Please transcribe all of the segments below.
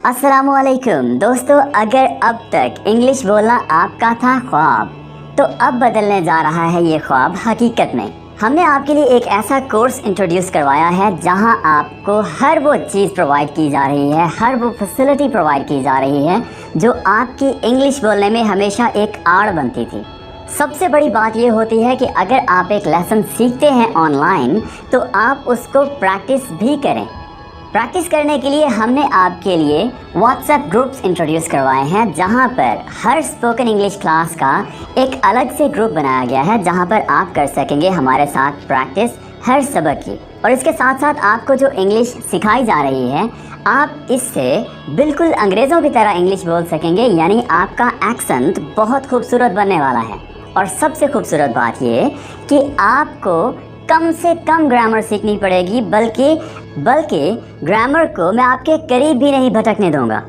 अस्सलामुअलैकुम दोस्तों, अगर अब तक इंग्लिश बोलना आपका था ख्वाब, तो अब बदलने जा रहा है ये ख्वाब हकीकत में। हमने आपके लिए एक ऐसा कोर्स इंट्रोड्यूस करवाया है जहां आपको हर वो चीज़ प्रोवाइड की जा रही है, हर वो फैसिलिटी प्रोवाइड की जा रही है जो आपकी इंग्लिश बोलने में हमेशा एक आड़ बनती थी। सबसे बड़ी बात ये होती है कि अगर आप एक लेसन सीखते हैं ऑनलाइन तो आप उसको प्रैक्टिस भी करें। प्रैक्टिस करने के लिए हमने आपके लिए व्हाट्सएप ग्रुप्स इंट्रोड्यूस करवाए हैं जहां पर हर स्पोकन इंग्लिश क्लास का एक अलग से ग्रुप बनाया गया है जहां पर आप कर सकेंगे हमारे साथ प्रैक्टिस हर सबक की। और इसके साथ साथ आपको जो इंग्लिश सिखाई जा रही है आप इससे बिल्कुल अंग्रेज़ों की तरह इंग्लिश बोल सकेंगे, यानी आपका एक्सेंट बहुत खूबसूरत बनने वाला है। और सबसे खूबसूरत बात ये कि आपको कम से कम ग्रामर सीखनी पड़ेगी, बल्कि ग्रामर को मैं आपके करीब भी नहीं भटकने दूंगा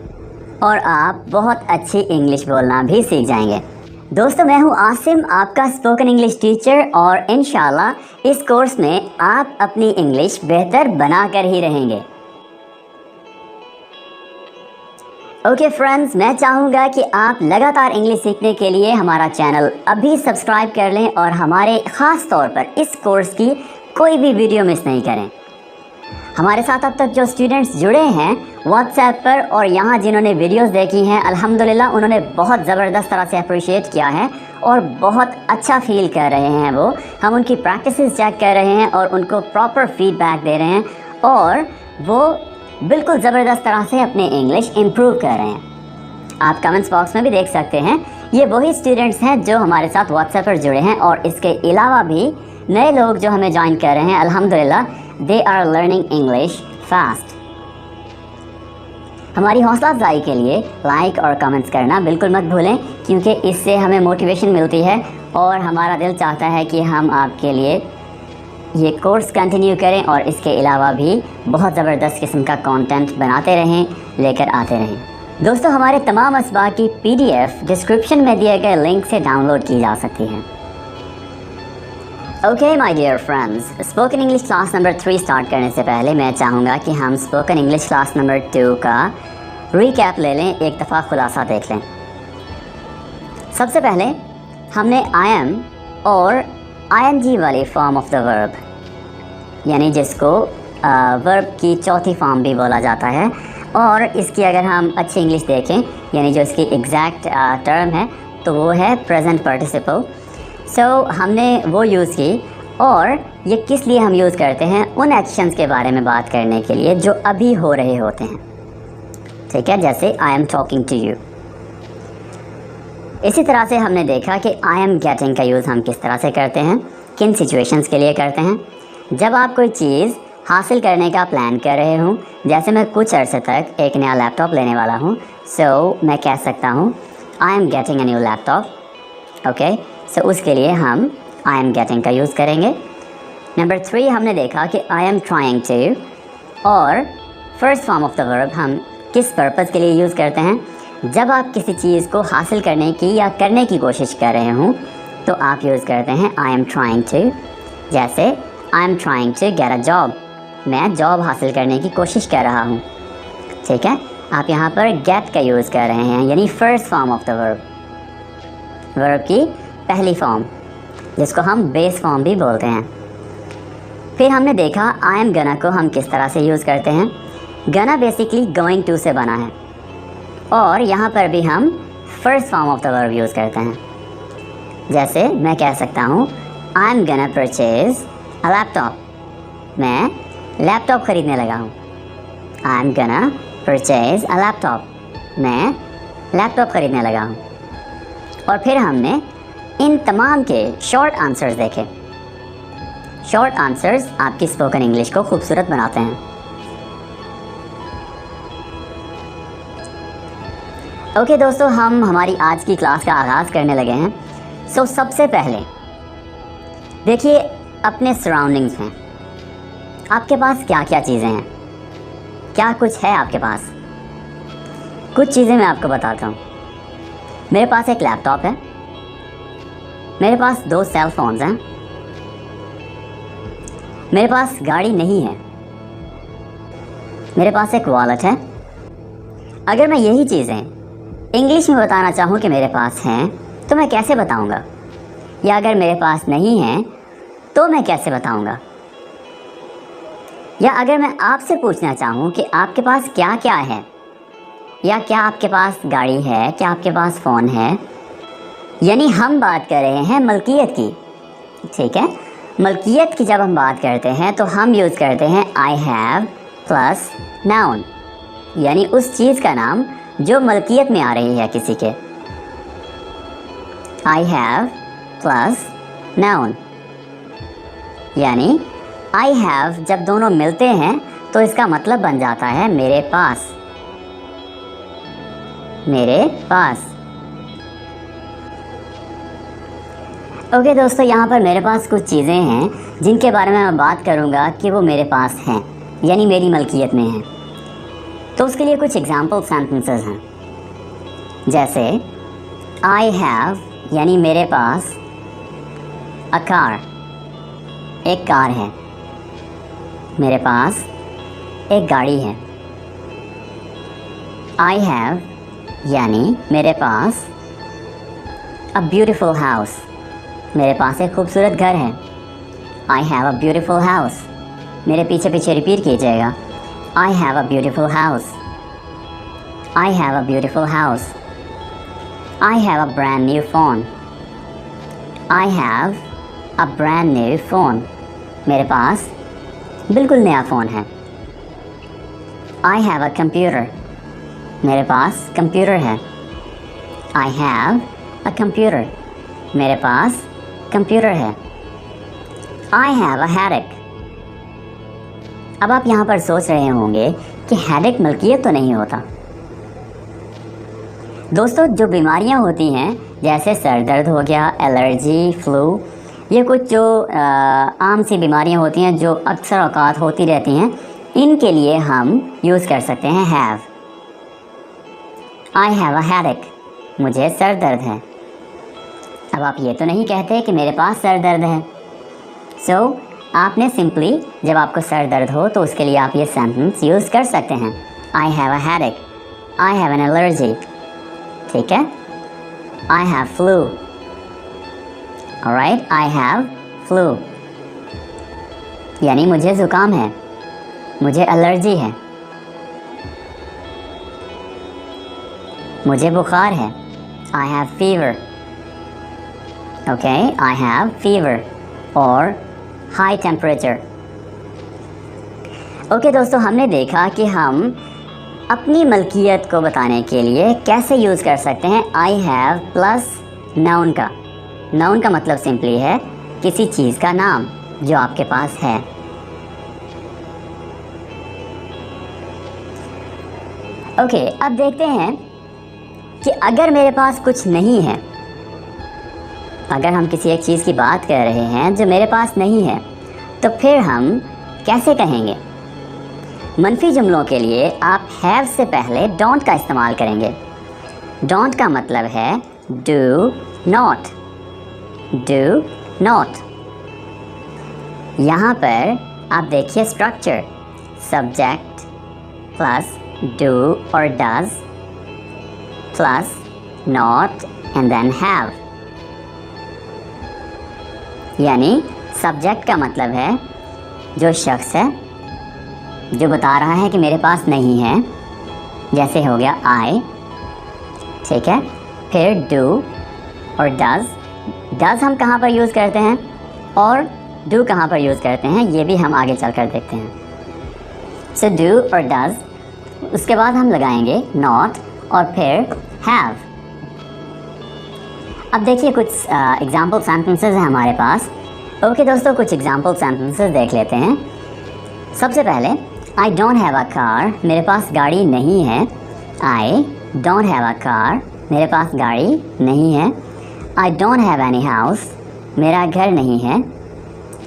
और आप बहुत अच्छी इंग्लिश बोलना भी सीख जाएंगे। दोस्तों, मैं हूं आसिम, आपका स्पोकन इंग्लिश टीचर, और इंशाल्लाह इस कोर्स में आप अपनी इंग्लिश बेहतर बना कर ही रहेंगे। ओके फ्रेंड्स, मैं चाहूँगा कि आप लगातार इंग्लिश सीखने के लिए हमारा चैनल अभी सब्सक्राइब कर लें और हमारे ख़ास तौर पर इस कोर्स की कोई भी वीडियो मिस नहीं करें। हमारे साथ अब तक जो स्टूडेंट्स जुड़े हैं व्हाट्सएप पर और यहाँ जिन्होंने वीडियोस देखी हैं, अल्हम्दुलिल्लाह उन्होंने बहुत ज़बरदस्त तरह से अप्रिशिएट किया है और बहुत अच्छा फील कर रहे हैं। वो हम उनकी प्रैक्टिसेस चेक कर रहे हैं और उनको प्रॉपर फीडबैक दे रहे हैं और वो बिल्कुल ज़बरदस्त तरह से अपने इंग्लिश इम्प्रूव कर रहे हैं। आप कमेंट्स बॉक्स में भी देख सकते हैं, ये वही स्टूडेंट्स हैं जो हमारे साथ व्हाट्सएप पर जुड़े हैं और इसके अलावा भी नए लोग जो हमें ज्वाइन कर रहे हैं। अल्हम्दुलिल्लाह they are learning English fast. हमारी हौसला अफजाई के लिए लाइक और कमेंट्स करना बिल्कुल मत भूलें, क्योंकि इससे हमें मोटिवेशन मिलती है और हमारा दिल चाहता है कि हम आपके लिए ये कोर्स कंटिन्यू करें और इसके अलावा भी बहुत ज़बरदस्त किस्म का कंटेंट बनाते रहें, लेकर आते रहें। दोस्तों, हमारे तमाम असबाक की PDF डिस्क्रिप्शन में दिए गए लिंक से डाउनलोड की जा सकती है। Okay my dear friends, spoken English class number 3 start करने से पहले मैं चाहूँगा कि हम स्पोकन इंग्लिश क्लास नंबर 2 का रिकैप ले लें, एक दफ़ा खुलासा देख लें। सबसे पहले हमने I am और ING वाली फॉर्म ऑफ द वर्ब, यानी जिसको वर्ब की चौथी फॉर्म भी बोला जाता है, और इसकी अगर हम अच्छी इंग्लिश देखें यानी जो इसकी एग्जैक्ट टर्म है तो वो है प्रेजेंट पार्टिसिपल। सो हमने वो यूज़ की, और ये किस लिए हम यूज़ करते हैं उन एक्शंस के बारे में बात करने के लिए जो अभी हो रहे होते हैं। ठीक है, जैसे I am talking to you. इसी तरह से हमने देखा कि आई एम गेटिंग का यूज़ हम किस तरह से करते हैं, किन सिचुएशंस के लिए करते हैं। जब आप कोई चीज़ हासिल करने का प्लान कर रहे हूँ, जैसे मैं कुछ अरसे तक एक नया लैपटॉप लेने वाला हूँ, सो मैं कह सकता हूँ I am getting a new laptop. Okay, so उसके लिए हम आई एम गेटिंग का यूज़ करेंगे। नंबर 3 हमने देखा कि आई एम ट्राइंग टू, और first form of the verb हम किस पर्पज़ के लिए यूज़ करते हैं। जब आप किसी चीज़ को हासिल करने की या करने की कोशिश कर रहे हों तो आप यूज़ करते हैं आई एम ट्राइंग टू। जैसे I am trying to get a job, मैं जॉब हासिल करने की कोशिश कर रहा हूँ। ठीक है, आप यहाँ पर गेट का यूज़ कर रहे हैं, यानी first form of the verb, verb की पहली फॉर्म, जिसको हम बेस फॉर्म भी बोलते हैं। फिर हमने देखा आई एम गना को हम किस तरह से यूज़ करते हैं। गना बेसिकली गोइंग टू से बना है, और यहाँ पर भी हम first form of the verb use करते हैं। जैसे मैं कह सकता हूँ आई एम गना परचेज अ लैपटॉप, मैं लैपटॉप ख़रीदने लगा हूँ। आई एम गना परचेज अ लैपटॉप, मैं लैपटॉप ख़रीदने लगा हूँ। और फिर हमने इन तमाम के शॉर्ट आंसर्स देखे। शॉर्ट आंसर्स आपकी स्पोकन इंग्लिश को खूबसूरत बनाते हैं। ओके दोस्तों, हम हमारी आज की क्लास का आगाज़ करने लगे हैं। सो सबसे पहले देखिए अपने सराउंडिंग्स में आपके पास क्या क्या चीज़ें हैं, क्या कुछ है आपके पास। कुछ चीज़ें मैं आपको बताता हूँ। मेरे पास एक लैपटॉप है, मेरे पास 2 सेल फोन्स हैं, मेरे पास गाड़ी नहीं है, मेरे पास एक वॉलेट है, अगर मैं यही चीज़ें इंग्लिश में बताना चाहूँ कि मेरे पास हैं, तो मैं कैसे बताऊँगा? या अगर मेरे पास नहीं हैं तो मैं कैसे बताऊँगा? या अगर मैं आपसे पूछना चाहूँ कि आपके पास क्या क्या है, या क्या आपके पास गाड़ी है, क्या आपके पास फ़ोन है, यानी हम बात कर रहे हैं मलकियत की, ठीक है। मलकियत की जब हम बात करते हैं तो हम यूज़ करते हैं आई हैव प्लस नाउन, यानी उस चीज़ का नाम जो मलकियत में आ रही है किसी के। आई हैव प्लस नाउन, यानी आई हैव जब दोनों मिलते हैं तो इसका मतलब बन जाता है मेरे पास, मेरे पास। ओके दोस्तों, यहाँ पर मेरे पास कुछ चीज़ें हैं जिनके बारे में मैं बात करूँगा कि वो मेरे पास हैं, यानी मेरी मलकियत में हैं। तो उसके लिए कुछ एग्जाम्पल सेंटेंसेस हैं, जैसे आई हैव यानी मेरे पास अ कार, एक कार है, मेरे पास एक गाड़ी है। आई हैव यानी मेरे पास अ ब्यूटीफुल हाउस, मेरे पास एक खूबसूरत घर है। I have a beautiful house, मेरे पीछे पीछे रिपीट कीजिएगा, I have a beautiful house, I have a beautiful house. I have a brand new phone, I have a brand new phone, मेरे पास बिल्कुल नया फ़ोन है। आई हैव अ कंप्यूटर, मेरे पास computer है। आई हैव अ कंप्यूटर, मेरे पास computer है। I have a headache. अब आप यहाँ पर सोच रहे होंगे कि हेडेक मलकियत तो नहीं होता। दोस्तों, जो बीमारियाँ होती हैं जैसे सर दर्द हो गया, एलर्जी, फ्लू, ये कुछ जो आम सी बीमारियाँ होती हैं जो अक्सर औकात होती रहती हैं, इनके लिए हम यूज़ कर सकते हैं have. I have a headache, मुझे सर दर्द है। अब आप ये तो नहीं कहते कि मेरे पास सर दर्द है। सो आपने सिंपली जब आपको सर दर्द हो तो उसके लिए आप ये सेंटेंस यूज़ कर सकते हैं, I have a headache, I have an allergy, ठीक है। I have flu, alright, I have flu यानी मुझे ज़ुकाम है, मुझे एलर्जी है, मुझे बुखार है, I have fever, okay, I have fever और हाई टेम्परेचर। ओके दोस्तों, हमने देखा कि हम अपनी मलकियत को बताने के लिए कैसे यूज़ कर सकते हैं आई हैव प्लस नाउन का। नाउन का मतलब सिंपली है किसी चीज़ का नाम जो आपके पास है। ओके, अब देखते हैं कि अगर मेरे पास कुछ नहीं है, अगर हम किसी एक चीज़ की बात कर रहे हैं जो मेरे पास नहीं है, तो फिर हम कैसे कहेंगे? मनफी जुमलों के लिए आप हैव से पहले डोंट का इस्तेमाल करेंगे। डोंट का मतलब है डू नॉट, डू नॉट। यहाँ पर आप देखिए स्ट्रक्चर, सब्जेक्ट प्लस डू और does plus not and then have, यानी सब्जेक्ट का मतलब है जो शख्स है जो बता रहा है कि मेरे पास नहीं है, जैसे हो गया आई, ठीक है। फिर डू और डज, डज हम कहाँ पर यूज़ करते हैं और डू कहाँ पर यूज़ करते हैं, ये भी हम आगे चलकर देखते हैं। सो डू और डज, उसके बाद हम लगाएंगे नॉट और फिर हैव। अब देखिए कुछ एग्जाम्पल सेंटेंसेस हैं हमारे पास। ओके दोस्तों, कुछ एग्जाम्पल सेंटेंसेस देख लेते हैं। सबसे पहले आई डोंट हैव अ कार, मेरे पास गाड़ी नहीं है। I don't have a car, मेरे पास गाड़ी नहीं है। I don't have any house, मेरा घर नहीं है।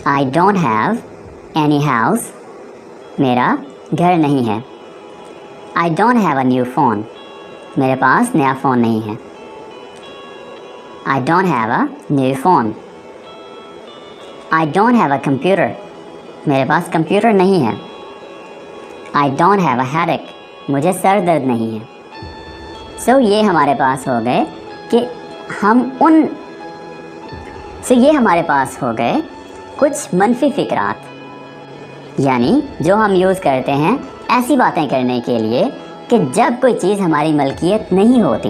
I don't have any house, मेरा घर नहीं है। I don't have a new phone, मेरे पास नया फ़ोन नहीं है। I don't have a new phone. I don't have a computer. मेरे पास कंप्यूटर नहीं है। I don't have a headache. मुझे सर दर्द नहीं है। सो ये हमारे पास हो गए कि ये हमारे पास हो गए कुछ मनफी फ़िक्रात, यानी जो हम यूज़ करते हैं ऐसी बातें करने के लिए कि जब कोई चीज़ हमारी मलकियत नहीं होती।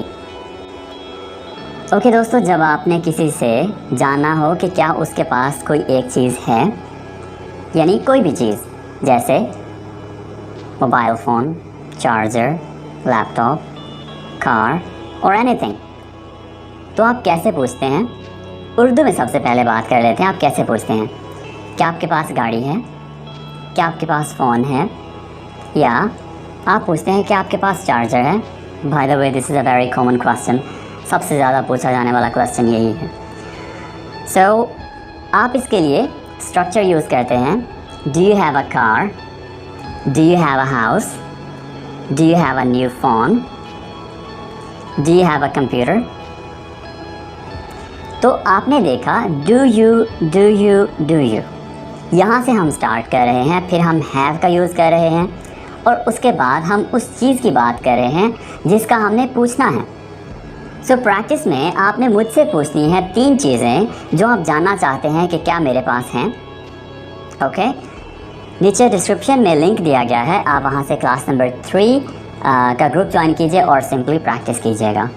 ओके दोस्तों, जब आपने किसी से जाना हो कि क्या उसके पास कोई एक चीज़ है, यानी कोई भी चीज़, जैसे mobile phone, charger, laptop, car और एनीथिंग, तो आप कैसे पूछते हैं? उर्दू में सबसे पहले बात कर लेते हैं। आप कैसे पूछते हैं? क्या आपके पास गाड़ी है? क्या आपके पास फ़ोन है? या आप पूछते हैं कि आपके पास चार्जर है? By the way, this is a very common question. सबसे ज़्यादा पूछा जाने वाला क्वेश्चन यही है। सो आप इसके लिए स्ट्रक्चर यूज़ करते हैं। Do you have a car? Do you have a house? Do you have a new phone? Do you have a computer? तो आपने देखा डू यू, यहाँ से हम स्टार्ट कर रहे हैं, फिर हम हैव का यूज़ कर रहे हैं और उसके बाद हम उस चीज़ की बात कर रहे हैं जिसका हमने पूछना है। सो प्रैक्टिस में आपने मुझसे पूछनी है 3 चीज़ें जो आप जानना चाहते हैं कि क्या मेरे पास हैं। ओके, नीचे डिस्क्रिप्शन में लिंक दिया गया है, आप वहाँ से क्लास नंबर 3 का ग्रुप ज्वाइन कीजिए और सिंपली प्रैक्टिस कीजिएगा।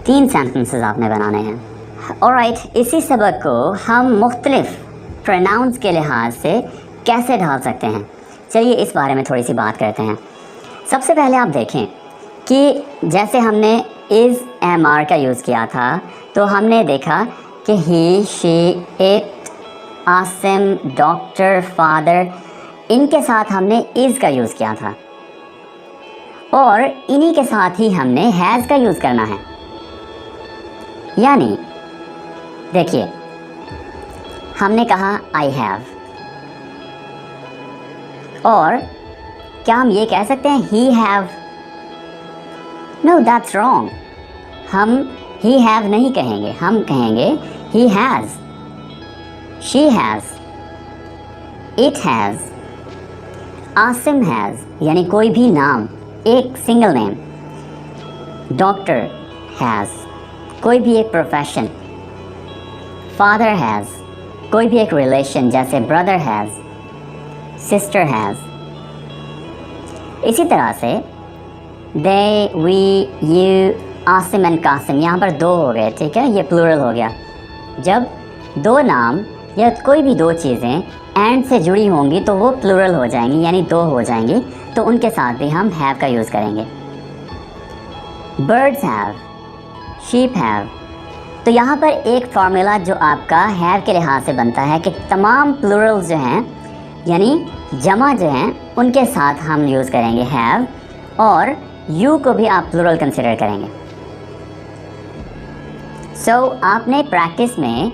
3 सेंटेंसेस आपने बनाने हैं। ऑलराइट, इसी सबक को हम मुख्तलिफ प्रोनाउंस के लिहाज से कैसे ढाल सकते हैं, चलिए इस बारे में थोड़ी सी बात करते हैं। सबसे पहले आप देखें कि जैसे हमने इज़ MR का यूज़ किया था, तो हमने देखा कि he, she, it, Asim, doctor, father, इनके साथ हमने इज़ का यूज़ किया था और इन्हीं के साथ ही हमने हैज़ का यूज़ करना है। यानी देखिए, हमने कहा आई हैव, और क्या हम ये कह सकते हैं he have? No, that's wrong. हम ही हैव नहीं कहेंगे, हम कहेंगे he has, she has, it has, Asim has, यानी कोई भी नाम, एक सिंगल नेम, डॉक्टर हैज़, कोई भी एक प्रोफेशन, फादर हैज़, कोई भी एक रिलेशन जैसे ब्रदर हैज़, सिस्टर हैज़। इसी तरह से they, we, you, Asim and Kasim, यहाँ पर 2 हो गए, ठीक है, ये प्लूरल हो गया। जब 2 नाम या कोई भी 2 चीज़ें एंड से जुड़ी होंगी तो वो प्लूरल हो जाएंगी, यानी 2 हो जाएंगी, तो उनके साथ भी हम हैव का यूज़ करेंगे। Birds have, sheep have. तो यहाँ पर एक फार्मूला जो आपका हैव के लिहाज से बनता है कि तमाम प्लूरल्स जो हैं, यानी जमा जो हैं, उनके साथ हम यूज़ करेंगे हैव, और यू को भी आप प्लूरल कंसिडर करेंगे। सो आपने प्रैक्टिस में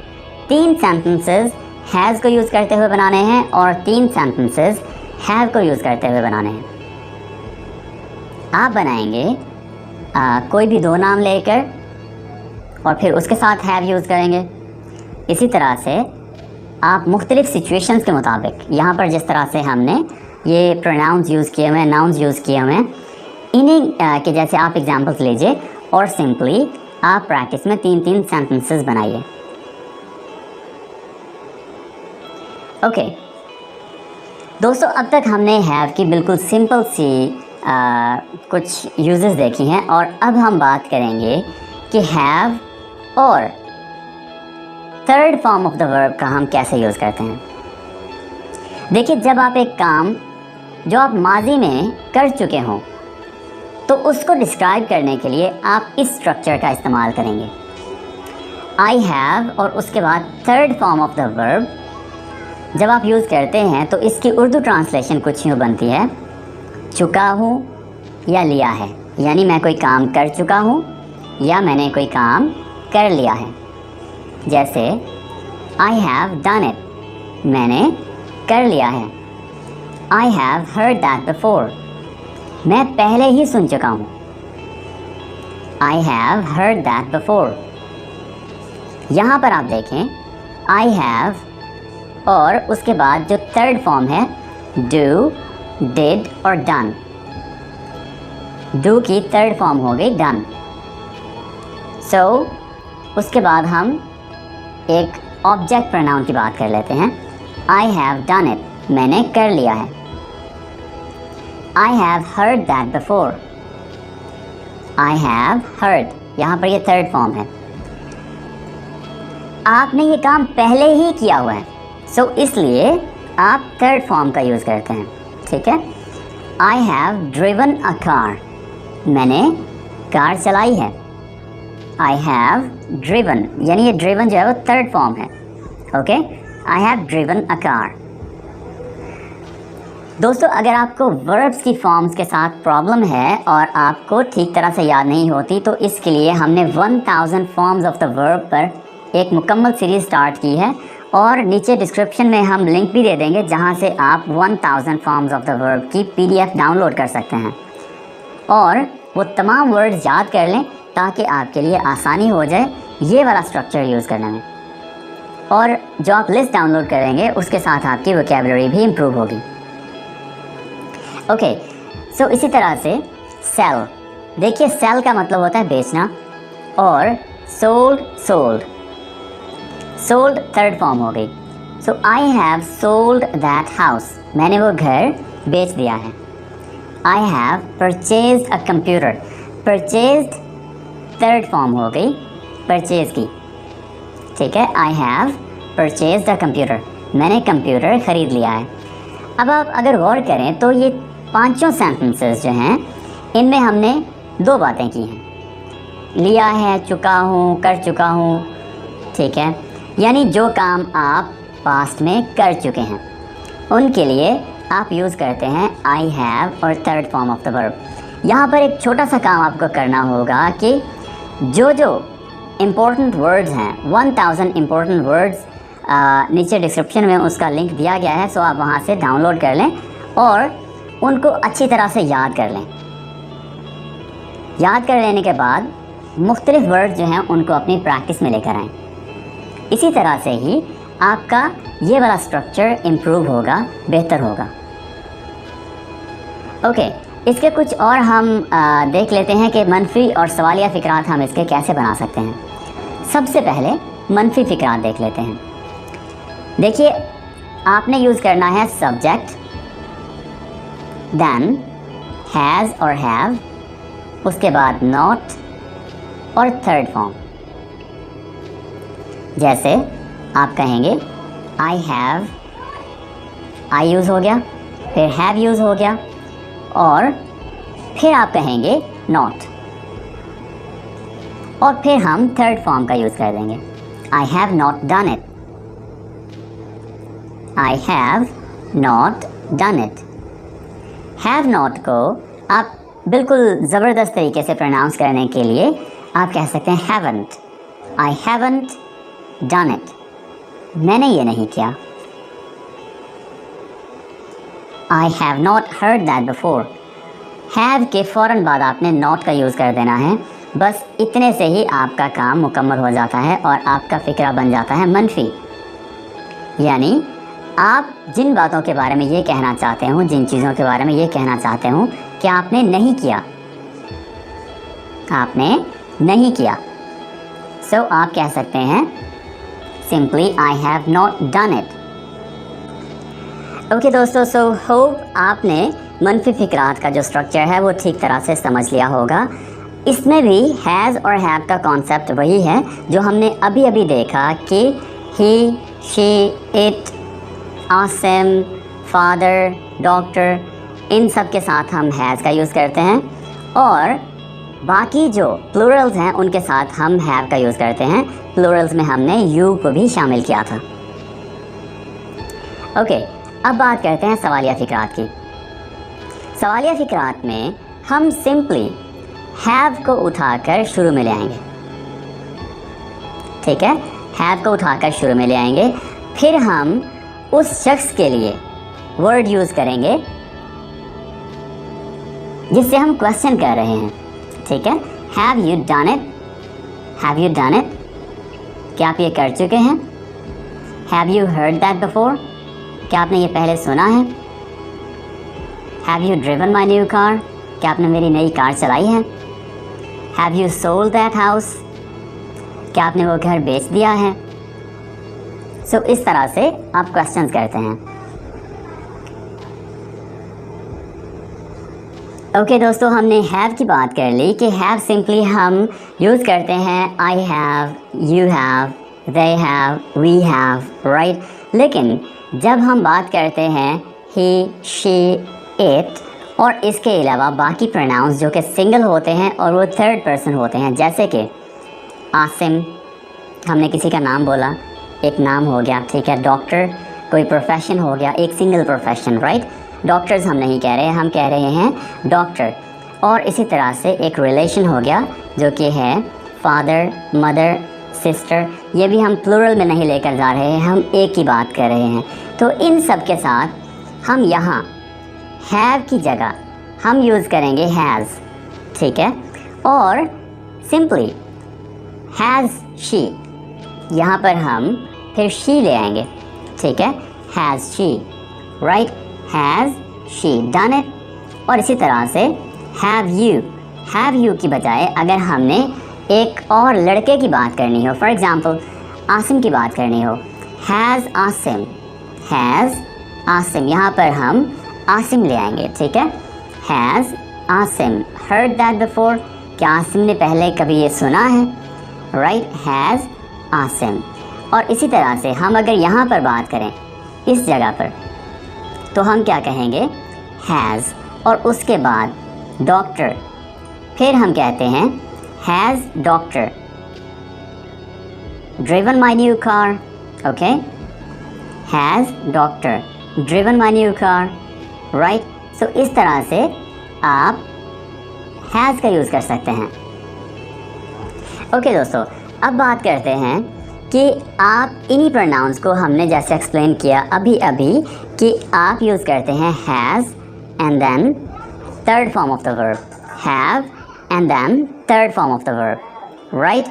3 सेंटेंसेस हैज़ को यूज़ करते हुए बनाने हैं और 3 सेंटेंसेस हैव को यूज़ करते हुए बनाने हैं। आप बनाएंगे कोई भी 2 नाम लेकर और फिर उसके साथ हैव यूज़ करेंगे। इसी तरह से आप मुख्तलिफ़ सिचुएशंस के मुताबिक, यहाँ पर जिस तरह से हमने ये प्रोनाउंस यूज़ किए हुए हैं, नाउन्स यूज़ किए हुए हैं, इन्हीं के जैसे आप एग्जांपल्स लीजिए और सिंपली आप प्रैक्टिस में 3-3 सेंटेंसेस बनाइए। ओके दोस्तों, अब तक हमने हैव की बिल्कुल सिंपल सी कुछ यूजेस देखी हैं और अब हम बात करेंगे कि हैव और third form of the verb का हम कैसे यूज़ करते हैं। देखिए, जब आप एक काम जो आप माजी में कर चुके हों तो उसको डिस्क्राइब करने के लिए आप इस स्ट्रक्चर का इस्तेमाल करेंगे, आई हैव, और उसके बाद third form of the verb जब आप यूज़ करते हैं तो इसकी उर्दू ट्रांसलेशन कुछ यूँ बनती है, चुका हूँ या लिया है, यानी मैं कोई काम कर चुका हूँ या मैंने कोई काम कर लिया है। जैसे आई हैव डन इट, मैंने कर लिया है। I have heard that before, मैं पहले ही सुन चुका हूँ। I have heard that before. यहाँ पर आप देखें आई हैव और उसके बाद जो थर्ड फॉर्म है डू, डिड और डन। डू की थर्ड फॉर्म हो गई डन, सो उसके बाद हम एक ऑब्जेक्ट प्रोनाउन की बात कर लेते हैं। आई हैव डन इट, मैंने कर लिया है। I have heard that before, I have heard, यहाँ पर ये थर्ड फॉर्म है। आपने ये काम पहले ही किया हुआ है, सो इसलिए आप थर्ड फॉर्म का यूज़ करते हैं, ठीक है। I have driven a car, मैंने कार चलाई है। आई हैव ड्रिवन, यानी ये ड्रिवन जो है वो थर्ड फॉर्म है, okay. I have driven a car. दोस्तों, अगर आपको वर्ब्स की फॉर्म्स के साथ प्रॉब्लम है और आपको ठीक तरह से याद नहीं होती, तो इसके लिए हमने 1000 फॉर्म्स ऑफ द वर्ब पर एक मुकम्मल सीरीज़ स्टार्ट की है और नीचे डिस्क्रिप्शन में हम लिंक भी दे देंगे जहां से आप 1000 फॉर्म्स ऑफ द वर्ब की PDF डाउनलोड कर सकते हैं और वो तमाम वर्ड्स याद कर लें ताकि आपके लिए आसानी हो जाए ये वाला स्ट्रक्चर यूज़ करने में। और जो आप लिस्ट डाउनलोड करेंगे उसके साथ आपकी वोकैबुलरी भी इम्प्रूव होगी, ओके। सो इसी तरह से सेल, देखिए सेल का मतलब होता है बेचना और sold, sold, sold third form हो गई। So I have sold that house, मैंने वो घर बेच दिया है। I have purchased a computer, purchased third form हो गई परचेज की, ठीक है। I have purchased a computer, मैंने कंप्यूटर ख़रीद लिया है। अब आप अगर गौर करें तो ये पांचों सेंटेंसेस जो हैं इनमें हमने दो बातें की हैं, लिया है, चुका हूँ, कर चुका हूँ, ठीक है। यानी जो काम आप पास्ट में कर चुके हैं उनके लिए आप यूज़ करते हैं आई हैव और third form of the verb. यहाँ पर एक छोटा सा काम आपको करना होगा कि जो जो इम्पोर्टेंट वर्ड्स हैं, 1000 इम्पोर्टेंट वर्ड्स नीचे डिस्क्रिप्शन में उसका लिंक दिया गया है, सो आप वहाँ से डाउनलोड कर लें और उनको अच्छी तरह से याद कर लें। याद कर लेने के बाद मुख्तलिफ वर्ड जो हैं उनको अपनी प्रैक्टिस में लेकर आएँ। इसी तरह से ही आपका ये वाला स्ट्रक्चर इम्प्रूव होगा, बेहतर होगा, ओके। इसके कुछ और हम देख लेते हैं कि मनफी और सवालिया फ़िक्रात हम इसके कैसे बना सकते हैं। सबसे पहले मनफी फ़िक्रात देख लेते हैं। देखिए, आपने यूज़ करना है सब्जेक्ट, देन हैज़ और हैव, उसके बाद नॉट और थर्ड फॉर्म। जैसे आप कहेंगे आई हैव, आई यूज़ हो गया, फिर हैव यूज़ हो गया और फिर आप कहेंगे नॉट और फिर हम थर्ड फॉर्म का यूज़ कर देंगे, आई have not done it, I have not done it. Have not को आप बिल्कुल ज़बरदस्त तरीके से प्रोनाउंस करने के लिए आप कह सकते हैं haven't, I haven't done it, मैंने ये नहीं किया। आई have not heard that before, have के फ़ौरन बाद आपने नॉट का यूज़ कर देना है। बस इतने से ही आपका काम मुकम्मल हो जाता है और आपका फ़िक्रा बन जाता है मनफी। यानी आप जिन बातों के बारे में ये कहना चाहते हो, जिन चीज़ों के बारे में ये कहना चाहते हो कि आपने नहीं किया, आपने नहीं किया, सो आप कह सकते हैं simply I have not done it, okay दोस्तों। सो होप आपने मनफी फ़िक्रात का जो स्ट्रक्चर है वो ठीक तरह से समझ लिया होगा। इसमें भी हैज़ और हैव का कॉन्सेप्ट वही है जो हमने अभी अभी देखा कि he, she, it, Asim, father, doctor, इन सब के साथ हम हैज़ का यूज़ करते हैं और बाकी जो प्लूरल्स हैं उनके साथ हम हैव का यूज़ करते हैं। प्लूरल्स में हमने यू को भी शामिल किया था, ओके। अब बात करते हैं सवालिया फ़िक्रात की। सवालिया फ़िक्रात में हम सिंपली हैव को उठाकर शुरू में ले आएंगे, ठीक है। हैव को उठाकर शुरू में ले आएंगे, फिर हम उस शख्स के लिए वर्ड यूज़ करेंगे जिससे हम क्वेश्चन कर रहे हैं, ठीक है। Have you done it, have you done it, क्या आप ये कर चुके हैं। Have you heard that before, क्या आपने ये पहले सुना है। Have you driven my new car, क्या आपने मेरी नई कार चलाई है। Have you sold that house, क्या आपने वो घर बेच दिया है? सो इस तरह से आप क्वेश्चंस करते हैं। ओके दोस्तों, हमने हैव की बात कर ली कि हैव सिंपली हम यूज़ करते हैं I have, you have, they have, we have, right. लेकिन जब हम बात करते हैं ही, शी, इट और इसके अलावा बाकी प्रोनाउंस जो कि सिंगल होते हैं और वो थर्ड पर्सन होते हैं, जैसे कि आसिम, हमने किसी का नाम बोला, एक नाम हो गया, ठीक है। डॉक्टर, कोई प्रोफेशन हो गया, एक सिंगल प्रोफेशन, राइट। डॉक्टर्स हम नहीं कह रहे, हम कह रहे हैं डॉक्टर। और इसी तरह से एक रिलेशन हो गया जो कि है फादर, मदर, सिस्टर। ये भी हम प्लूरल में नहीं लेकर जा रहे हैं, हम एक की बात कर रहे हैं। तो इन सब के साथ हम यहाँ हैव की जगह हम यूज़ करेंगे हैज़, ठीक है। और सिंपली हैज़ शी, यहाँ पर हम फिर शी ले आएंगे, ठीक है। Has she, right, has she done it. और इसी तरह से हैव यू की बजाय अगर हमने एक और लड़के की बात करनी हो, फॉर एग्ज़ाम्पल आसिम की बात करनी हो, हैज़ आसिम, हैज़ आसिम, यहाँ पर हम आसिम ले आएंगे, ठीक है। Has Asim heard that before, क्या आसिम ने पहले कभी ये सुना है, राइट, हैज़ आसिम। और इसी तरह से हम अगर यहाँ पर बात करें इस जगह पर, तो हम क्या कहेंगे, हैज़ और उसके बाद डॉक्टर, फिर हम कहते हैं has doctor driven my new car, okay, has doctor driven my new car, right. So इस तरह से आप हैज़ का यूज़ कर सकते हैं। ओके दोस्तों, अब बात करते हैं कि आप इन्हीं प्रोनाउंस को हमने जैसे एक्सप्लेन किया अभी अभी कि आप यूज़ करते हैं has and then third form of the verb, have and then third form of the verb, right.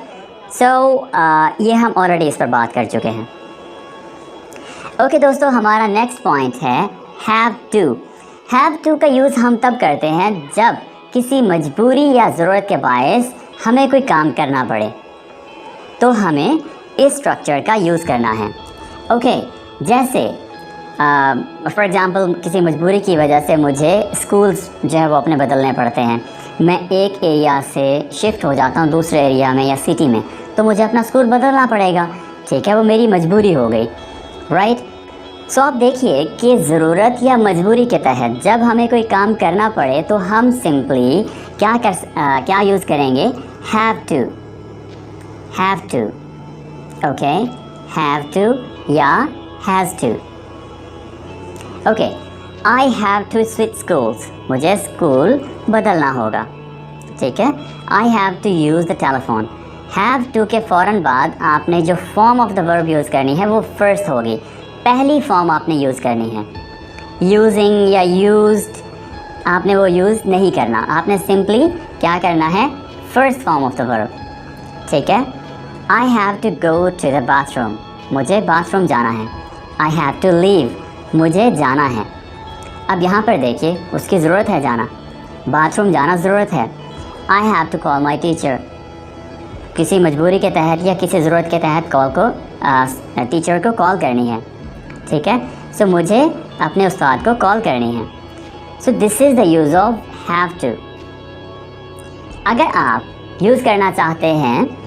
So ये हम ऑलरेडी इस पर बात कर चुके हैं। ओके दोस्तों, हमारा नेक्स्ट पॉइंट है हैव टू। हैव टू का यूज़ हम तब करते हैं जब किसी मजबूरी या ज़रूरत के बायस हमें कोई काम करना पड़े, तो हमें इस स्ट्रक्चर का यूज़ करना है। ओके, जैसे फॉर एग्ज़ाम्पल किसी मजबूरी की वजह से मुझे स्कूल्स जो है वो अपने बदलने पड़ते हैं। मैं एक एरिया से शिफ्ट हो जाता हूँ दूसरे एरिया में या सिटी में, तो मुझे अपना स्कूल बदलना पड़ेगा, ठीक है, वो मेरी मजबूरी हो गई, राइट। सो आप देखिए कि ज़रूरत या मजबूरी के तहत जब हमें कोई काम करना पड़े तो हम सिंपली क्या यूज़ करेंगे, have to, have to, okay, have to या has to. Okay, I have to switch schools, मुझे स्कूल बदलना होगा, ठीक है। I have to use the telephone, have to के फ़ौरन बाद आपने जो form of the verb use करनी है वो फर्स्ट होगी, पहली फॉर्म आपने यूज़ करनी है। यूजिंग या यूज्ड आपने वो यूज़ नहीं करना, आपने सिंपली क्या करना है, first form of the verb, ठीक है। I have to go to the bathroom, मुझे बाथरूम जाना है। आई हैव टू लीव, मुझे जाना है। अब यहाँ पर देखिए उसकी ज़रूरत है जाना, बाथरूम जाना ज़रूरत है। I have to call my teacher, किसी मजबूरी के तहत या किसी ज़रूरत के तहत टीचर को कॉल करनी है, ठीक है। सो मुझे अपने उस्ताद को कॉल करनी है। So this is the use of have to. अगर आप यूज़ करना चाहते हैं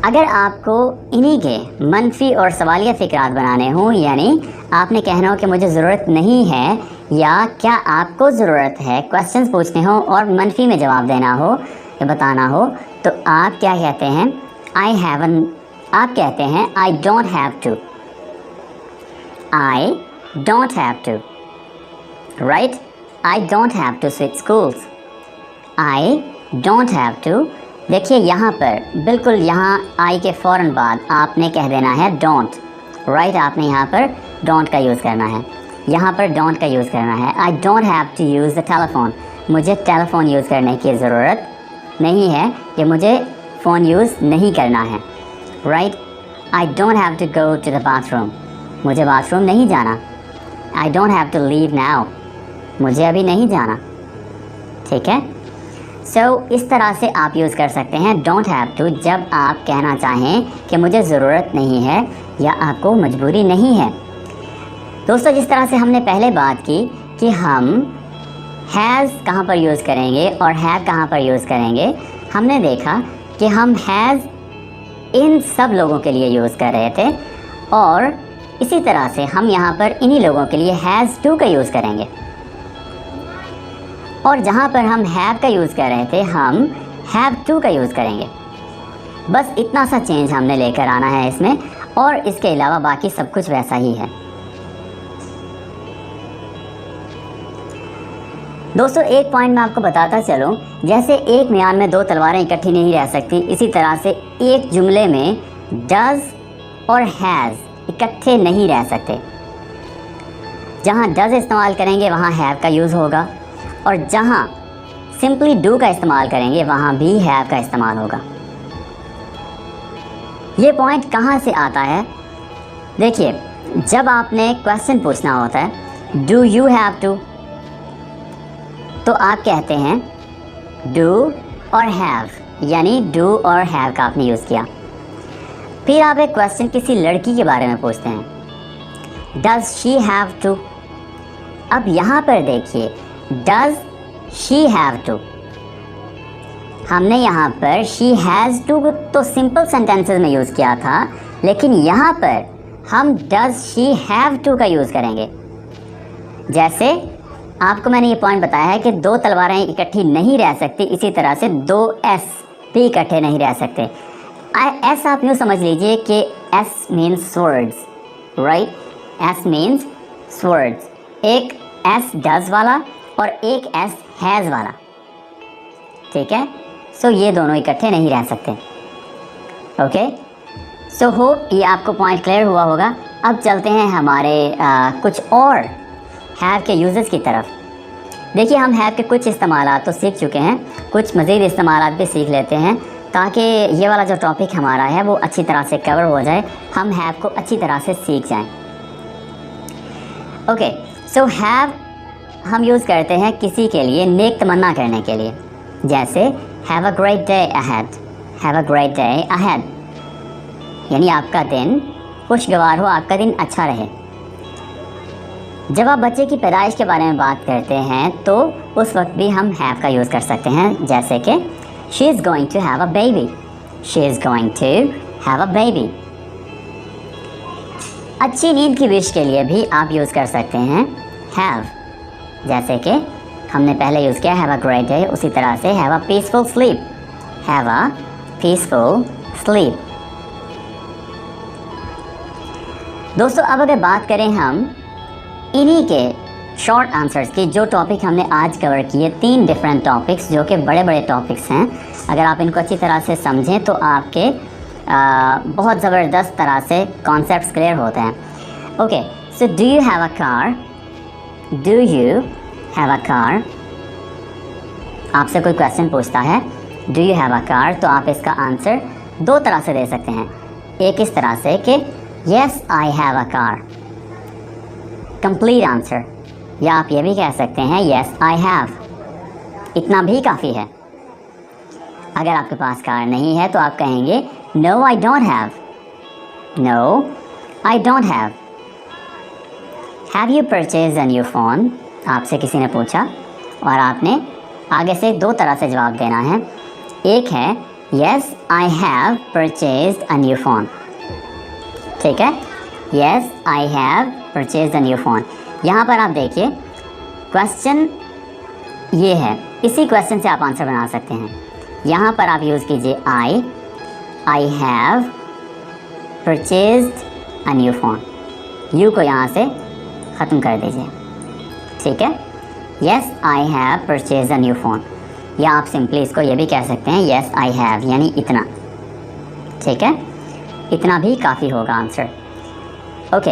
अगर आपको इन्हीं के मनफी और सवालिया फ़िक्रात बनाने हों, यानी आपने कहना हो कि मुझे ज़रूरत नहीं है या क्या आपको ज़रूरत है, क्वेश्चंस पूछने हो और मनफी में जवाब देना हो या बताना हो, तो आप क्या कहते हैं, आप कहते हैं I don't have to, I don't have to, right. I don't have to switch schools, I don't have to. देखिए यहाँ पर बिल्कुल यहाँ आई के फ़ौरन बाद आपने कह देना है डोंट, राइट। आपने यहाँ पर डोंट का यूज़ करना है, यहाँ पर डोंट का यूज़ करना है। I don't have to use the telephone, मुझे टेलीफोन यूज़ करने की ज़रूरत नहीं है या मुझे फ़ोन यूज़ नहीं करना है, right. I don't have to go to the bathroom, मुझे बाथरूम नहीं जाना। I don't have to leave now, मुझे अभी नहीं जाना, ठीक है। इस तरह से आप यूज़ कर सकते हैं डोंट हैव टू जब आप कहना चाहें कि मुझे ज़रूरत नहीं है या आपको मजबूरी नहीं है। दोस्तों, जिस तरह से हमने पहले बात की कि हम हैज़ कहाँ पर यूज़ करेंगे और हैव कहाँ पर यूज़ करेंगे, हमने देखा कि हम हैज़ इन सब लोगों के लिए यूज़ कर रहे थे और इसी तरह से हम यहाँ पर इन्हीं लोगों के लिए हैज़ टू का यूज़ करेंगे और जहाँ पर हम हैव का यूज़ कर रहे थे हम हैव टू का यूज़ करेंगे। बस इतना सा चेंज हमने लेकर आना है इसमें और इसके अलावा बाकी सब कुछ वैसा ही है। दोस्तों, एक पॉइंट मैं आपको बताता चलूँ, जैसे एक म्यान में दो तलवारें इकट्ठी नहीं रह सकती, इसी तरह से एक जुमले में डज़ और हैज़ इकट्ठे नहीं रह सकते। जहाँ डज़ इस्तेमाल करेंगे वहाँ हैव का यूज़ होगा और जहाँ सिंपली डू का इस्तेमाल करेंगे वहाँ भी हैव का इस्तेमाल होगा। ये पॉइंट कहाँ से आता है? देखिए, जब आपने क्वेश्चन पूछना होता है डू यू हैव टू, तो आप कहते हैं डू और हैव, यानी डू और हैव का आपने यूज़ किया। फिर आप एक क्वेश्चन किसी लड़की के बारे में पूछते हैं डज़ शी हैव टू। अब यहाँ पर देखिए डज़ शी हैव टू, हमने यहाँ पर शी हैज़ टू तो सिंपल सेंटेंसेस में यूज़ किया था, लेकिन यहाँ पर हम डज़ शी हैव टू का यूज़ करेंगे। जैसे आपको मैंने ये पॉइंट बताया है कि दो तलवारें इकट्ठी नहीं रह सकती, इसी तरह से दो एस भी इकट्ठे नहीं रह सकते। एस आप यूँ समझ लीजिए कि S means swords, right? S means swords. एक एस डज़ वाला और एक एस हैज़ वाला, ठीक है? सो ये दोनों इकट्ठे नहीं रह सकते। ओके, सो होप ये आपको पॉइंट क्लियर हुआ होगा। अब चलते हैं हमारे कुछ और हैव के यूजेस की तरफ। देखिए, हम हैव के कुछ इस्तेमालात तो सीख चुके हैं, कुछ मज़ीद इस्तेमालात भी सीख लेते हैं ताकि ये वाला जो टॉपिक हमारा है वो अच्छी तरह से कवर हो जाए, हम हैव को अच्छी तरह से सीख जाएं। ओके, सो हैव हम यूज़ करते हैं किसी के लिए नेक तमन्ना करने के लिए, जैसे have a great day ahead, have a great day ahead, यानी आपका दिन खुशगवार हो, आपका दिन अच्छा रहे। जब आप बच्चे की पैदाइश के बारे में बात करते हैं तो उस वक्त भी हम हैव का यूज़ कर सकते हैं, जैसे कि she is going to have a baby, she is going to have a baby. अच्छी नींद की विश के लिए भी आप यूज़ कर सकते हैं हैव, जैसे कि हमने पहले यूज़ किया हैव अ ग्रेट डे, उसी तरह से have a peaceful sleep, have a peaceful sleep. दोस्तों, अब अगर बात करें हम इन्हीं के शॉर्ट आंसर्स की, जो टॉपिक हमने आज कवर किए, 3 डिफरेंट टॉपिक्स जो कि बड़े बड़े टॉपिक्स हैं, अगर आप इनको अच्छी तरह से समझें तो आपके बहुत ज़बरदस्त तरह से कॉन्सेप्ट्स क्लियर होते हैं। Okay, so do you have a car, do you have a car. आपसे कोई क्वेश्चन पूछता है do you have a car, तो आप इसका आंसर 2 तरह से दे सकते हैं। एक इस तरह से कि yes I have a car, complete answer, या आप ये भी कह सकते हैं येस आई हैव, इतना भी काफ़ी है। अगर आपके पास कार नहीं है तो आप कहेंगे no I don't have, no I don't have you purchase a new phone, आपसे किसी ने पूछा और आपने आगे से 2 तरह से जवाब देना है। एक है yes I have purchase a new phone, ठीक है, yes I have purchase a new phone. यहाँ पर आप देखिए क्वेश्चन ये है, इसी क्वेश्चन से आप आंसर बना सकते हैं। यहाँ पर आप यूज़ कीजिए आई have purchased a new phone, you को यहाँ से ख़त्म कर दीजिए, ठीक है। Yes I have purchased a new phone, या आप सिंपली इसको ये भी कह सकते हैं येस आई हैव, यानी इतना, ठीक है, इतना भी काफ़ी होगा आंसर। ओके,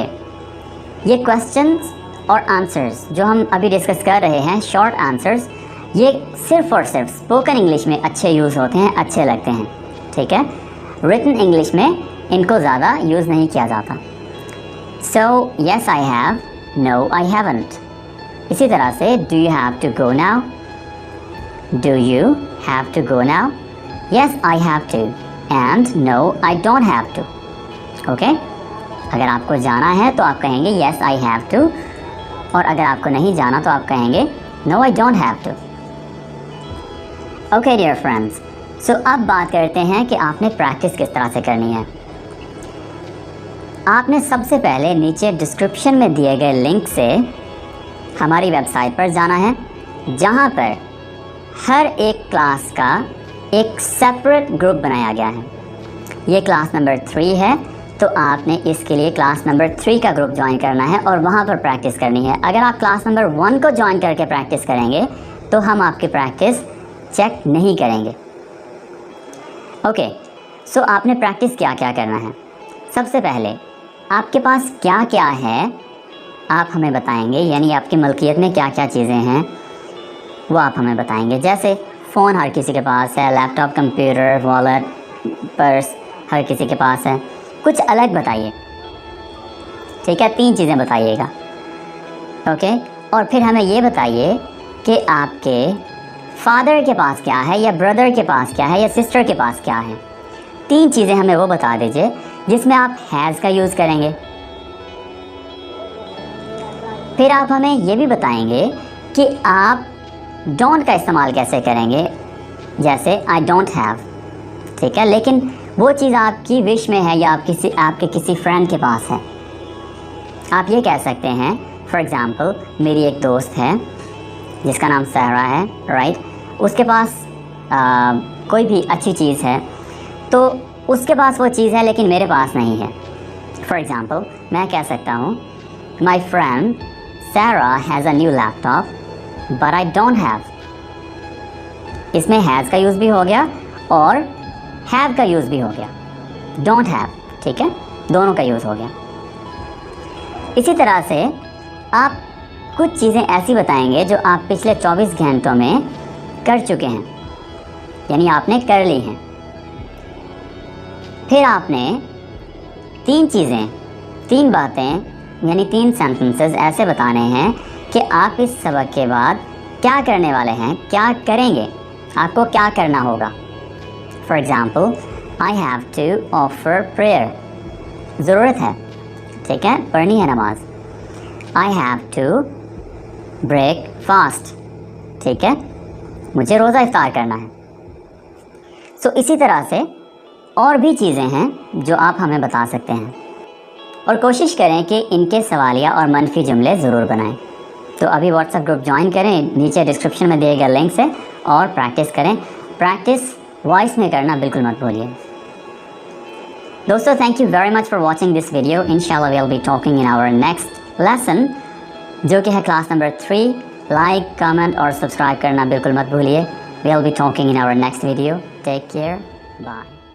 ये क्वेश्चंस और आंसर्स जो हम अभी डिस्कस कर रहे हैं, शॉर्ट आंसर्स, ये सिर्फ़ और सिर्फ स्पोकन इंग्लिश में अच्छे यूज़ होते हैं, अच्छे लगते हैं, ठीक है। रिटन इंग्लिश में इनको ज़्यादा यूज़ नहीं किया जाता। So yes I have, no I haven't. इसी तरह से do you have to go now, do you have to go now? Yes, I have to. And no, I don't have to. Okay? अगर आपको जाना है तो आप कहेंगे yes, I have to. और अगर आपको नहीं जाना तो आप कहेंगे no, I don't have to. Okay dear friends, so अब बात करते हैं कि आपने प्रैक्टिस किस तरह से करनी है। आपने सबसे पहले नीचे डिस्क्रिप्शन में दिए गए लिंक से हमारी वेबसाइट पर जाना है, जहां पर हर एक क्लास का एक सेपरेट ग्रुप बनाया गया है। ये क्लास नंबर 3 है, तो आपने इसके लिए क्लास नंबर 3 का ग्रुप ज्वाइन करना है और वहाँ पर प्रैक्टिस करनी है। अगर आप क्लास नंबर 1 को ज्वाइन करके प्रैक्टिस करेंगे तो हम आपकी प्रैक्टिस चेक नहीं करेंगे। ओके, सो आपने प्रैक्टिस क्या क्या करना है। सबसे पहले आपके पास क्या क्या है आप हमें बताएंगे, यानी आपकी मलकियत में क्या क्या चीज़ें हैं वो आप हमें बताएंगे। जैसे फ़ोन हर किसी के पास है, लैपटॉप, कंप्यूटर, वॉलेट, पर्स हर किसी के पास है। कुछ अलग बताइए, ठीक है, 3 चीज़ें बताइएगा। ओके, और फिर हमें ये बताइए कि आपके फादर के पास क्या है, या ब्रदर के पास क्या है, या सिस्टर के पास क्या है। 3 चीज़ें हमें वो बता दीजिए जिसमें आप हैज़ का यूज़ करेंगे। फिर आप हमें ये भी बताएंगे कि आप डोंट का इस्तेमाल कैसे करेंगे, जैसे आई डोंट हैव, ठीक है, लेकिन वो चीज़ आपकी विश में है या आपके किसी फ्रेंड के पास है। आप ये कह सकते हैं, फॉर एग्ज़ाम्पल मेरी एक दोस्त है जिसका नाम सहरा है, राइट, उसके पास कोई भी अच्छी चीज़ है तो उसके पास वो चीज़ है लेकिन मेरे पास नहीं है। फॉर एग्ज़ाम्पल मैं कह सकता हूँ माई फ्रेंड सहरा has a new laptop but I don't have. इसमें हैज़ का यूज़ भी हो गया और हैव का यूज़ भी हो गया, डोंट हैव, ठीक है, दोनों का यूज़ हो गया। इसी तरह से आप कुछ चीज़ें ऐसी बताएंगे जो आप पिछले 24 घंटों में कर चुके हैं, यानी आपने कर ली हैं। फिर आपने 3 चीज़ें, 3 बातें, यानी 3 सेंटेंसेस ऐसे बताने हैं कि आप इस सबक के बाद क्या करने वाले हैं, क्या करेंगे, आपको क्या करना होगा। For example I have to offer prayer, ज़रूरत है, ठीक है, पढ़नी है नमाज। I have to break fast, ठीक है, मुझे रोज़ा इफ्तार करना है। सो इसी तरह से और भी चीज़ें हैं जो आप हमें बता सकते हैं, और कोशिश करें कि इनके सवालिया और मनफी जुमले ज़रूर बनाएं। तो अभी व्हाट्सएप ग्रुप ज्वाइन करें नीचे डिस्क्रिप्शन में दिए गए लिंक से, और प्रैक्टिस करें। प्रैक्टिस वॉइस में करना बिल्कुल मत भूलिए। दोस्तों, thank you very much for watching this video. इंशाल्लाह we will be talking in our next lesson, जो कि है क्लास नंबर 3। लाइक, कमेंट और सब्सक्राइब करना बिल्कुल मत भूलिए। We will be talking in our next video. Take care, bye.